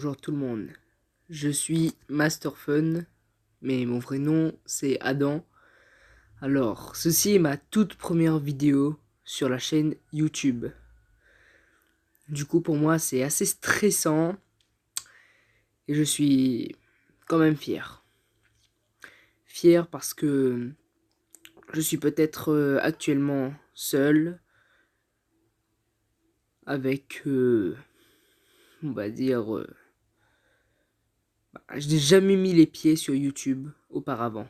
Bonjour tout le monde, je suis Masterfun, mais mon vrai nom c'est Adam. Alors, ceci est ma toute première vidéo sur la chaîne YouTube. Du coup, pour moi, c'est assez stressant et je suis quand même fier. Fier parce que je suis peut-être actuellement seul avec, on va dire, je n'ai jamais mis les pieds sur YouTube auparavant,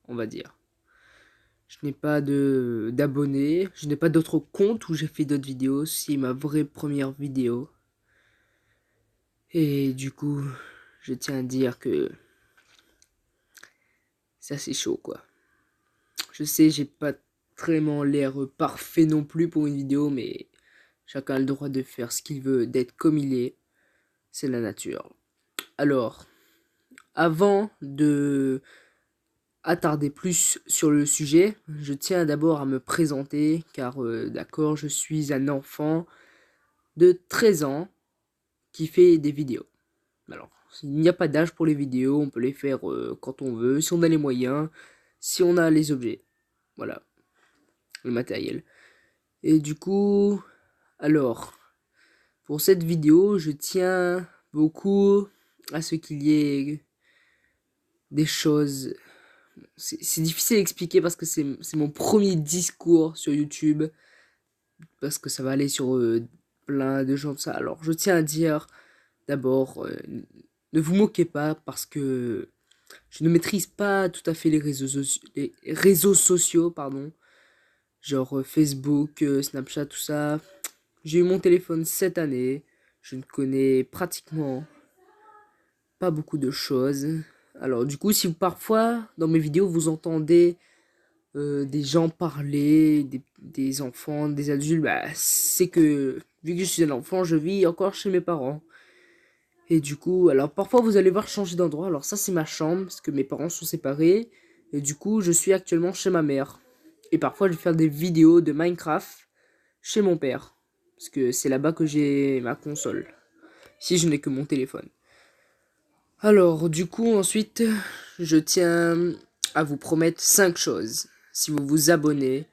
on va dire. Je n'ai pas d'abonnés, je n'ai pas d'autres comptes où j'ai fait d'autres vidéos, c'est ma vraie première vidéo. Et du coup, je tiens à dire que c'est assez chaud quoi. Je sais, j'ai pas vraiment l'air parfait non plus pour une vidéo, mais chacun a le droit de faire ce qu'il veut, d'être comme il est. C'est la nature. Alors, avant de attarder plus sur le sujet, je tiens d'abord à me présenter, car d'accord, je suis un enfant de 13 ans qui fait des vidéos. Alors, il n'y a pas d'âge pour les vidéos, on peut les faire quand on veut, si on a les moyens, si on a les objets. Voilà, le matériel. Et du coup, alors, pour cette vidéo, je tiens beaucoup à ce qu'il y ait des choses. C'est difficile à expliquer parce que c'est mon premier discours sur YouTube, parce que ça va aller sur plein de gens de ça. Alors, je tiens à dire d'abord, ne vous moquez pas parce que je ne maîtrise pas tout à fait les réseaux sociaux, pardon. Genre Facebook, Snapchat, tout ça. J'ai eu mon téléphone cette année. Je ne connais pratiquement pas beaucoup de choses. Alors du coup, si parfois dans mes vidéos vous entendez des gens parler, des enfants, des adultes, bah, c'est que vu que je suis un enfant, je vis encore chez mes parents. Et du coup, alors parfois vous allez voir changer d'endroit. Alors ça c'est ma chambre parce que mes parents sont séparés. Et du coup, je suis actuellement chez ma mère. Et parfois je vais faire des vidéos de Minecraft chez mon père. Parce que c'est là-bas que j'ai ma console. Si je n'ai que mon téléphone. Alors du coup ensuite, je tiens à vous promettre 5 choses. Si vous vous abonnez,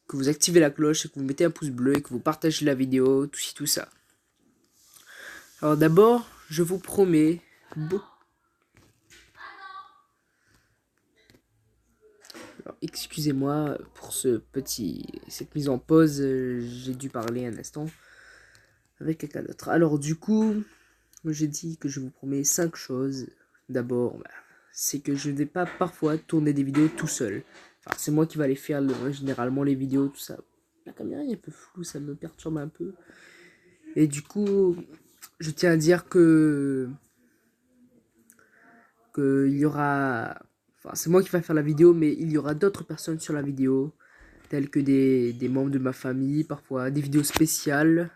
que vous activez la cloche et que vous mettez un pouce bleu et que vous partagez la vidéo, tout ci tout ça. Alors d'abord, je vous promets beaucoup. Alors, excusez-moi pour cette mise en pause, j'ai dû parler un instant avec quelqu'un d'autre. Alors du coup, j'ai dit que je vous promets 5 choses. D'abord, bah, c'est que je ne vais pas parfois tourner des vidéos tout seul. Enfin, c'est moi qui va les faire généralement les vidéos, tout ça. La caméra est un peu floue, ça me perturbe un peu. Et du coup, je tiens à dire que il y aura... Enfin, c'est moi qui vais faire la vidéo, mais il y aura d'autres personnes sur la vidéo, tels que des membres de ma famille, parfois des vidéos spéciales.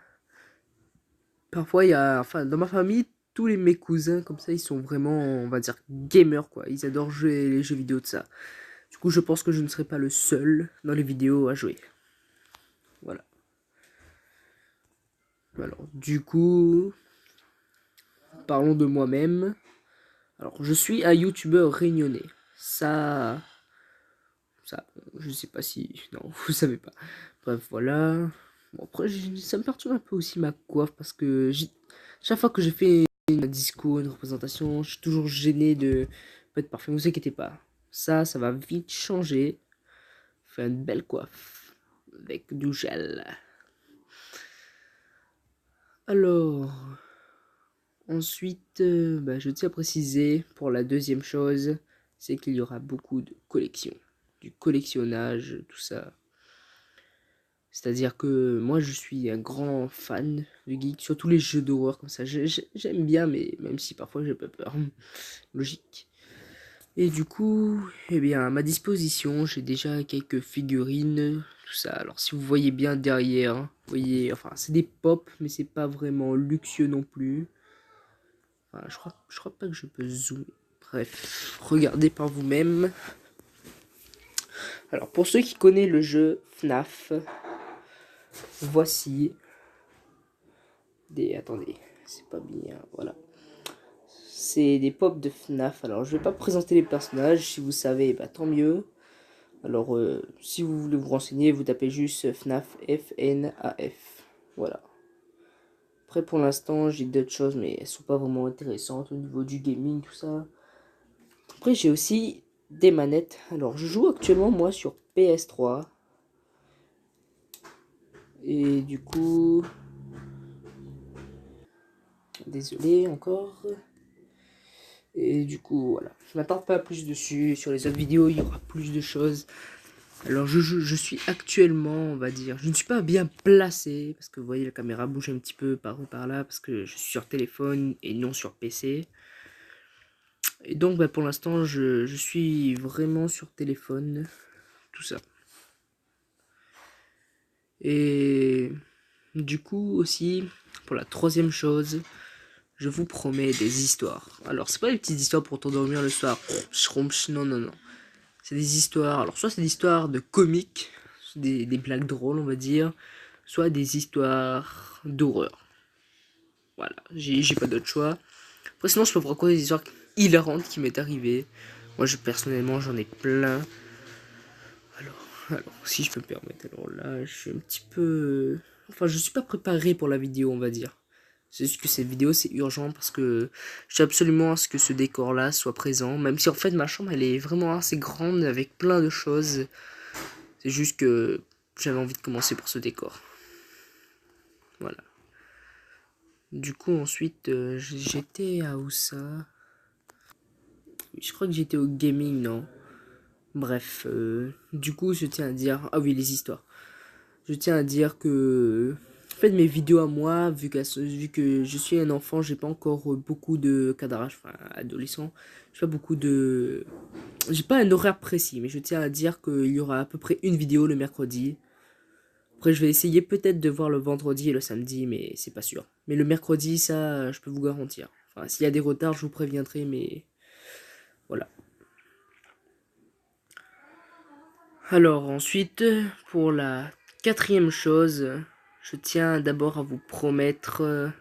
Parfois, il y a... Enfin, dans ma famille, tous mes cousins, comme ça, ils sont vraiment, on va dire, gamers, quoi. Ils adorent jouer les jeux vidéo de ça. Du coup, je pense que je ne serai pas le seul dans les vidéos à jouer. Voilà. Alors, du coup, parlons de moi-même. Alors, je suis un youtubeur réunionnais. Ça, je sais pas si... Non, vous savez pas. Bref, voilà. Bon, après, ça me perturbe un peu aussi ma coiffe parce que chaque fois que je fais un discours, une représentation, je suis toujours gêné de pas être parfait. Ne vous inquiétez pas. Ça va vite changer. Faire une belle coiffe avec du gel. Alors, ensuite, bah, je tiens à préciser pour la deuxième chose, c'est qu'il y aura beaucoup de collections. Du collectionnage, tout ça. C'est-à-dire que moi je suis un grand fan de geek, surtout les jeux d'horreur comme ça. J'aime bien, mais même si parfois j'ai pas peur. Logique. Et du coup, eh bien, à ma disposition, j'ai déjà quelques figurines, tout ça. Alors si vous voyez bien derrière, vous voyez, enfin c'est des pop, mais c'est pas vraiment luxueux non plus. Enfin, je crois pas que je peux zoomer. Bref, regardez par vous-même. Alors pour ceux qui connaissent le jeu FNAF, voici des... Attendez, c'est pas bien, voilà. c'est des pop de FNAF. Alors, je vais pas présenter les personnages. Si vous savez, bah, tant mieux. Alors, si vous voulez vous renseigner, vous tapez juste FNAF, F-N-A-F. Voilà. Après, pour l'instant, j'ai d'autres choses, mais elles sont pas vraiment intéressantes au niveau du gaming, tout ça. Après, j'ai aussi des manettes. Alors, je joue actuellement, moi, sur PS3. Et du coup... Désolé encore. Et du coup, voilà. Je m'attarde pas plus dessus. Sur les autres vidéos, il y aura plus de choses. Alors, je suis actuellement, on va dire, je ne suis pas bien placé. Parce que vous voyez, la caméra bouge un petit peu par ou par là. Parce que je suis sur téléphone et non sur PC. Et donc, bah, pour l'instant, je suis vraiment sur téléphone. Tout ça. Et du coup, aussi, pour la troisième chose... Je vous promets des histoires. Alors, c'est pas des petites histoires pour t'endormir le soir. Non, non, non. C'est des histoires. Alors, soit c'est des histoires de comiques, des blagues drôles, on va dire. Soit des histoires d'horreur. Voilà, j'ai pas d'autre choix. Après, sinon, je peux vous raconter des histoires hilarantes qui m'est arrivées. Moi, personnellement, j'en ai plein. Alors, si je peux me permettre, alors là, je suis un petit peu... Enfin, je suis pas préparé pour la vidéo, on va dire. C'est juste que cette vidéo c'est urgent parce que je tiens absolument à ce que ce décor là soit présent. Même si en fait ma chambre elle est vraiment assez grande avec plein de choses. C'est juste que j'avais envie de commencer par ce décor. Voilà. Du coup ensuite j'étais à où ça? Je crois que j'étais au gaming, non? Bref, du coup je tiens à dire... Ah oui, les histoires. Je tiens à dire que... En fait, mes vidéos à moi, vu que je suis un enfant, j'ai pas encore beaucoup de cadrage, enfin, adolescent. J'ai pas beaucoup de... J'ai pas un horaire précis, mais je tiens à dire qu'il y aura à peu près une vidéo le mercredi. Après, je vais essayer peut-être de voir le vendredi et le samedi, mais c'est pas sûr. Mais le mercredi, ça, je peux vous garantir. Enfin, s'il y a des retards, je vous préviendrai, mais... Voilà. Alors, ensuite, pour la quatrième chose, je tiens d'abord à vous promettre...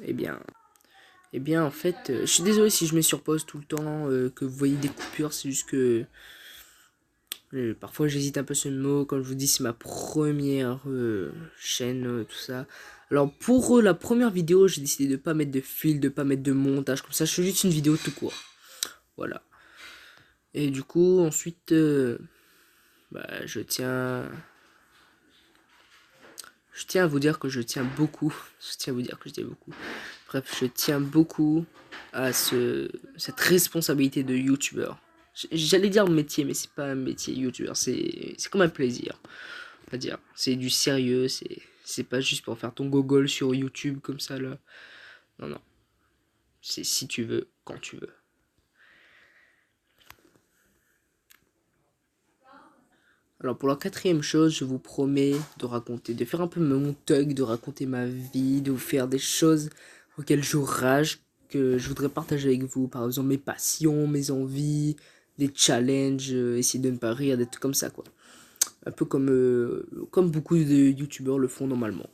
Eh bien... en fait, je suis désolé si je me surpose tout le temps, que vous voyez des coupures, c'est juste que parfois j'hésite un peu sur le mot, comme je vous dis, c'est ma première chaîne, tout ça. Alors pour la première vidéo, j'ai décidé de pas mettre de fil, de pas mettre de montage, comme ça, je fais juste une vidéo tout court. Voilà. Et du coup, ensuite, bah, je tiens à vous dire que je tiens beaucoup, bref, je tiens beaucoup à cette responsabilité de youtubeur. J'allais dire métier, mais c'est pas un métier youtubeur, c'est comme un plaisir, on va dire. C'est du sérieux, c'est pas juste pour faire ton gogol sur YouTube comme ça là. Non, non. C'est si tu veux, quand tu veux. Alors pour la quatrième chose, je vous promets de faire un peu mon thug, de raconter ma vie, de vous faire des choses auxquelles je rage, que je voudrais partager avec vous. Par exemple mes passions, mes envies, des challenges, essayer de ne pas rire, des trucs comme ça quoi. Un peu comme beaucoup de youtubeurs le font normalement.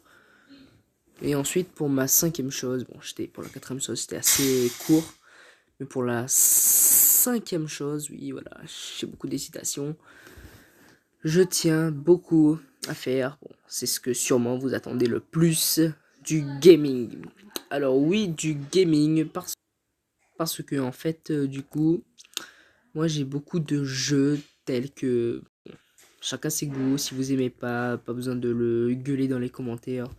Et ensuite pour ma cinquième chose, bon pour la quatrième chose c'était assez court. Mais pour la cinquième chose, oui voilà, j'ai beaucoup d'hésitation. Je tiens beaucoup à faire, bon, c'est ce que sûrement vous attendez le plus, du gaming. Alors oui, du gaming, parce que en fait, du coup, moi j'ai beaucoup de jeux tels que, bon, chacun ses goûts, si vous aimez pas besoin de le gueuler dans les commentaires,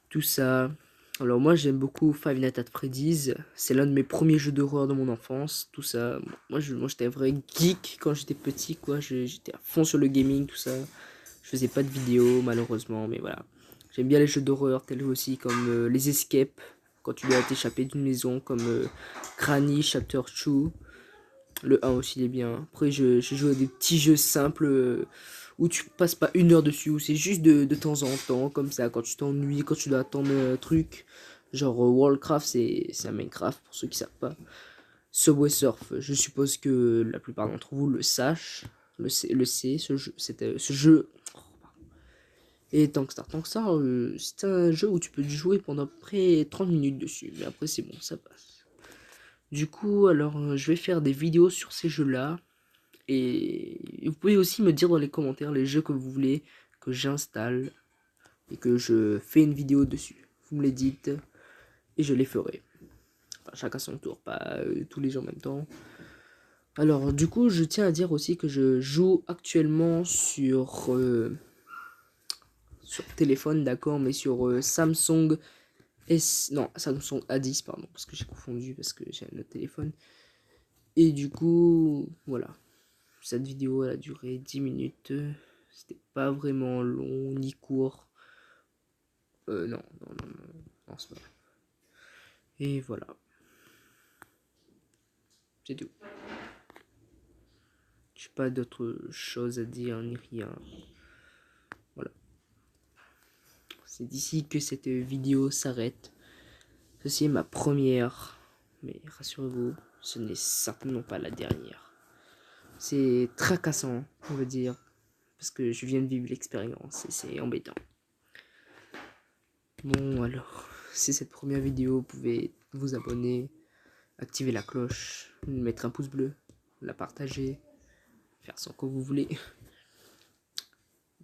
tout ça. Alors moi j'aime beaucoup Five Nights at Freddy's, c'est l'un de mes premiers jeux d'horreur de mon enfance, tout ça. Moi j'étais un vrai geek quand j'étais petit quoi, j'étais à fond sur le gaming, tout ça. Je faisais pas de vidéos malheureusement, mais voilà. J'aime bien les jeux d'horreur tels aussi comme les escapes, quand tu dois t'échapper d'une maison, comme Granny Chapter 2. Le 1 aussi il est bien. Après je joue à des petits jeux simples où tu passes pas une heure dessus, où c'est juste de temps en temps, comme ça, quand tu t'ennuies, quand tu dois attendre un truc. Genre Warcraft, c'est un Minecraft pour ceux qui savent pas. Subway Surf, je suppose que la plupart d'entre vous le sachent, le sait, ce jeu, Et Tankstar, c'est un jeu où tu peux jouer pendant à peu près 30 minutes dessus, mais après c'est bon, ça passe. Du coup, alors je vais faire des vidéos sur ces jeux-là, et vous pouvez aussi me dire dans les commentaires les jeux que vous voulez que j'installe et que je fais une vidéo dessus. Vous me les dites et je les ferai. Enfin, chacun son tour, pas tous les gens en même temps. Alors du coup, je tiens à dire aussi que je joue actuellement sur téléphone, d'accord, mais sur Samsung non, Samsung A10, pardon, parce que j'ai confondu, parce que j'ai un autre téléphone. Et du coup, voilà. Cette vidéo, elle a duré 10 minutes. C'était pas vraiment long ni court. Non, c'est pas vrai. Et voilà, c'est tout. J'ai pas d'autre chose à dire ni rien. Voilà. C'est d'ici que cette vidéo s'arrête. Ceci est ma première, mais rassurez-vous, ce n'est certainement pas la dernière. C'est tracassant, on va dire, parce que je viens de vivre l'expérience et c'est embêtant. Bon, alors, si cette première vidéo, vous pouvez vous abonner, activer la cloche, mettre un pouce bleu, la partager, faire ce que vous voulez.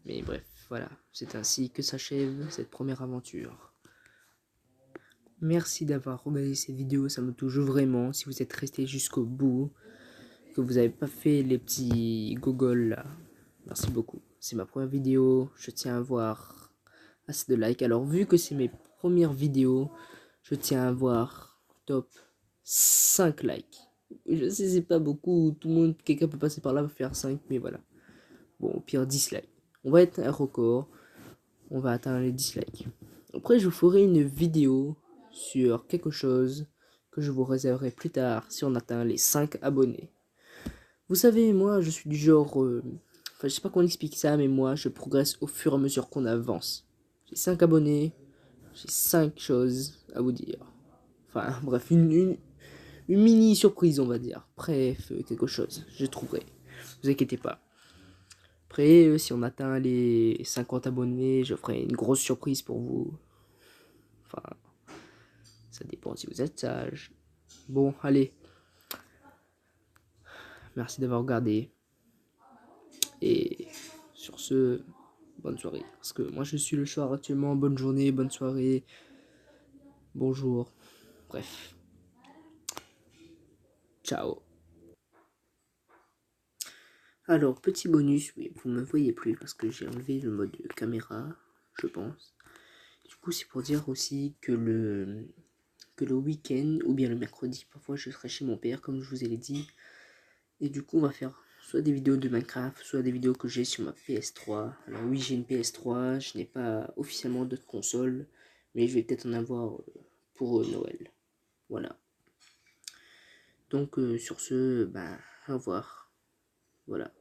Mais bref, voilà, c'est ainsi que s'achève cette première aventure. Merci d'avoir regardé cette vidéo, ça me touche vraiment. Si vous êtes resté jusqu'au bout, que vous n'avez pas fait les petits gogoles là, merci beaucoup. C'est ma première vidéo, je tiens à avoir assez de likes. Alors vu que c'est mes premières vidéos, je tiens à avoir top 5 likes. Je sais c'est pas beaucoup, tout le monde, quelqu'un peut passer par là pour faire 5, mais voilà. Bon, au pire 10 likes. On va être un record, on va atteindre les 10 likes. Après je vous ferai une vidéo sur quelque chose que je vous réserverai plus tard si on atteint les 5 abonnés. Vous savez, moi je suis du genre... Enfin, je sais pas comment expliquer ça, mais moi je progresse au fur et à mesure qu'on avance. J'ai 5 abonnés, j'ai 5 choses à vous dire. Enfin, bref, une mini surprise, on va dire. Bref, quelque chose, je trouverai. Vous inquiétez pas. Après, si on atteint les 50 abonnés, je ferai une grosse surprise pour vous. Enfin, ça dépend si vous êtes sage. Bon, allez. Merci d'avoir regardé. Et sur ce, bonne soirée. Parce que moi je suis le soir actuellement. Bonne journée, bonne soirée, bonjour. Bref, ciao. Alors, petit bonus, oui, vous ne me voyez plus parce que j'ai enlevé le mode caméra, je pense. Du coup, c'est pour dire aussi que le week-end ou bien le mercredi, parfois je serai chez mon père, comme je vous ai dit. Et du coup, on va faire soit des vidéos de Minecraft, soit des vidéos que j'ai sur ma PS3. Alors oui, j'ai une PS3, je n'ai pas officiellement d'autres consoles, mais je vais peut-être en avoir pour Noël. Voilà. Donc sur ce, ben, au revoir. Voilà.